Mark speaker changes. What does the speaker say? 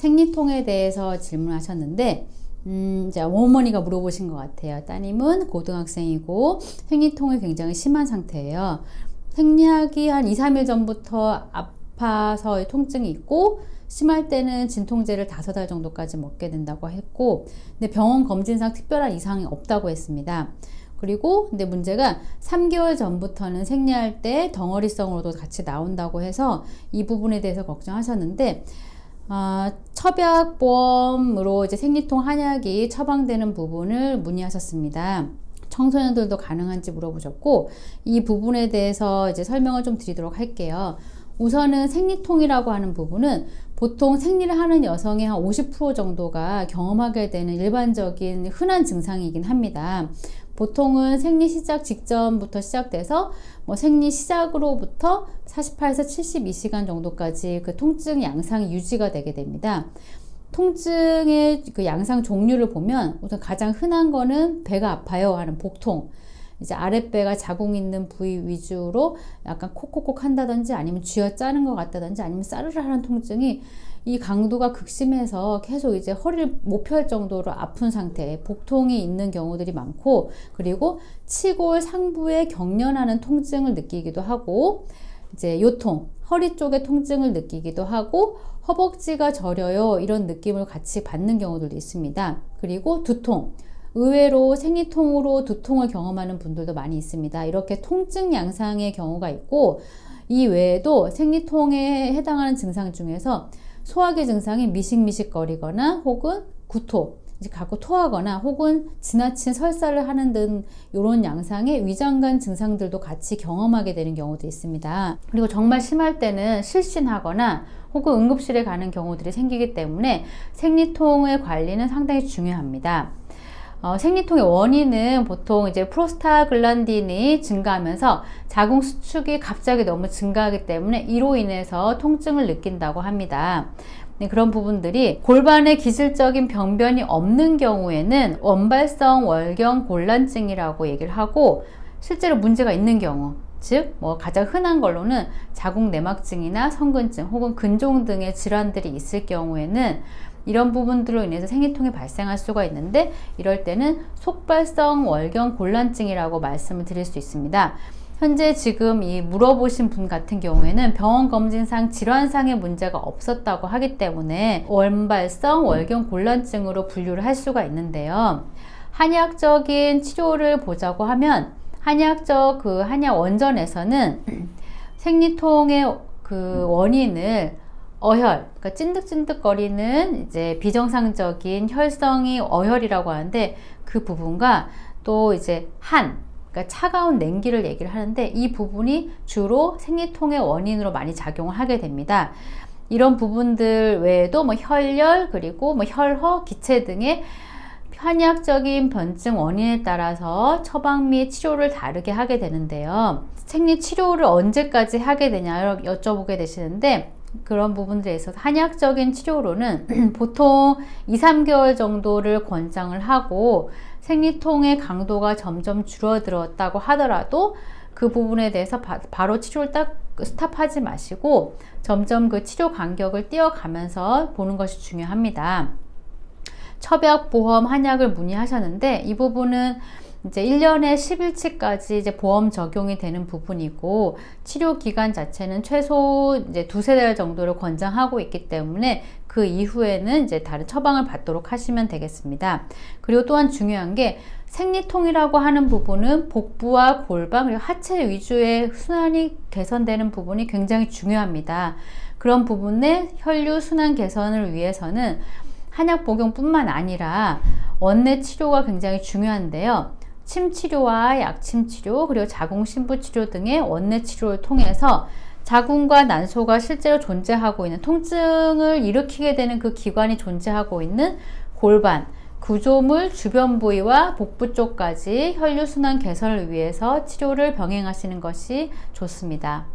Speaker 1: 생리통에 대해서 질문하셨는데 이제 어머니가 물어보신 것 같아요. 따님은 고등학생이고 생리통이 굉장히 심한 상태예요. 생리하기 한 2, 3일 전부터 아파서 통증이 있고 심할 때는 진통제를 5달 정도까지 먹게 된다고 했고, 근데 병원 검진상 특별한 이상이 없다고 했습니다. 그리고 근데 문제가 3개월 전부터는 생리할 때 덩어리성으로도 같이 나온다고 해서 이 부분에 대해서 걱정하셨는데, 첩약보험으로 이제 생리통 한약이 처방되는 부분을 문의하셨습니다. 청소년들도 가능한지 물어보셨고, 이 부분에 대해서 이제 설명을 좀 드리도록 할게요. 우선은 생리통이라고 하는 부분은 보통 생리를 하는 여성의 한 50% 정도가 경험하게 되는 일반적인 흔한 증상이긴 합니다. 보통은 생리 시작 직전부터 시작돼서 생리 시작으로부터 48에서 72시간 정도까지 그 통증 양상이 유지가 되게 됩니다. 통증의 그 양상 종류를 보면 우선 가장 흔한 거는 배가 아파요 하는 복통, 이제 아랫배가 자궁 있는 부위 위주로 약간 콕콕콕 한다든지 아니면 쥐어짜는 것 같다든지 아니면 싸르르 하는 통증이 이 강도가 극심해서 계속 이제 허리를 못 펼 정도로 아픈 상태, 복통이 있는 경우들이 많고, 그리고 치골 상부에 경련하는 통증을 느끼기도 하고, 이제 요통, 허리 쪽에 통증을 느끼기도 하고, 허벅지가 저려요 이런 느낌을 같이 받는 경우들도 있습니다. 그리고 두통, 의외로 생리통으로 두통을 경험하는 분들도 많이 있습니다. 이렇게 통증 양상의 경우가 있고, 이 외에도 생리통에 해당하는 증상 중에서 소화기 증상이 미식미식거리거나 혹은 구토, 이제 자꾸 토하거나 혹은 지나친 설사를 하는 등 이런 양상의 위장관 증상들도 같이 경험하게 되는 경우도 있습니다. 그리고 정말 심할 때는 실신하거나 혹은 응급실에 가는 경우들이 생기기 때문에 생리통의 관리는 상당히 중요합니다. 생리통의 원인은 보통 이제 프로스타글란딘이 증가하면서 자궁 수축이 갑자기 너무 증가하기 때문에 이로 인해서 통증을 느낀다고 합니다. 그런 부분들이 골반에 기질적인 병변이 없는 경우에는 원발성 월경 곤란증이라고 얘기를 하고, 실제로 문제가 있는 경우, 즉 가장 흔한 걸로는 자궁 내막증이나 성근증 혹은 근종 등의 질환들이 있을 경우에는 이런 부분들로 인해서 생리통이 발생할 수가 있는데, 이럴 때는 속발성 월경 곤란증이라고 말씀을 드릴 수 있습니다. 현재 지금 이 물어보신 분 같은 경우에는 병원 검진상 질환상의 문제가 없었다고 하기 때문에 원발성 월경 곤란증으로 분류를 할 수가 있는데요. 한의학적인 치료를 보자고 하면 한의학적 그 한약 원전에서는 생리통의 그 원인을 어혈, 그러니까 찐득찐득거리는 이제 비정상적인 혈성이 어혈이라고 하는데, 그 부분과 또 이제 그러니까 차가운 냉기를 얘기를 하는데, 이 부분이 주로 생리통의 원인으로 많이 작용을 하게 됩니다. 이런 부분들 외에도 혈열, 그리고 혈허, 기체 등의 한의학적인 변증 원인에 따라서 처방 및 치료를 다르게 하게 되는데요. 생리 치료를 언제까지 하게 되냐 여쭤보게 되시는데, 그런 부분들에 있어서 한의학적인 치료로는 보통 2, 3개월 정도를 권장을 하고, 생리통의 강도가 점점 줄어들었다고 하더라도 그 부분에 대해서 바로 치료를 딱 스탑하지 마시고 점점 그 치료 간격을 띄어가면서 보는 것이 중요합니다. 첩약보험 한약을 문의하셨는데, 이 부분은 이제 1년에 10일치까지 이제 보험 적용이 되는 부분이고, 치료 기간 자체는 최소 이제 2-3달 정도를 권장하고 있기 때문에 그 이후에는 이제 다른 처방을 받도록 하시면 되겠습니다. 그리고 또한 중요한 게, 생리통이라고 하는 부분은 복부와 골반 그리고 하체 위주의 순환이 개선되는 부분이 굉장히 중요합니다. 그런 부분의 혈류 순환 개선을 위해서는 한약 복용뿐만 아니라 원내 치료가 굉장히 중요한데요. 침 치료와 약침 치료, 그리고 자궁 신부 치료 등의 원내 치료를 통해서 자궁과 난소가 실제로 존재하고 있는, 통증을 일으키게 되는 그 기관이 존재하고 있는 골반, 구조물 주변 부위와 복부 쪽까지 혈류순환 개선을 위해서 치료를 병행하시는 것이 좋습니다.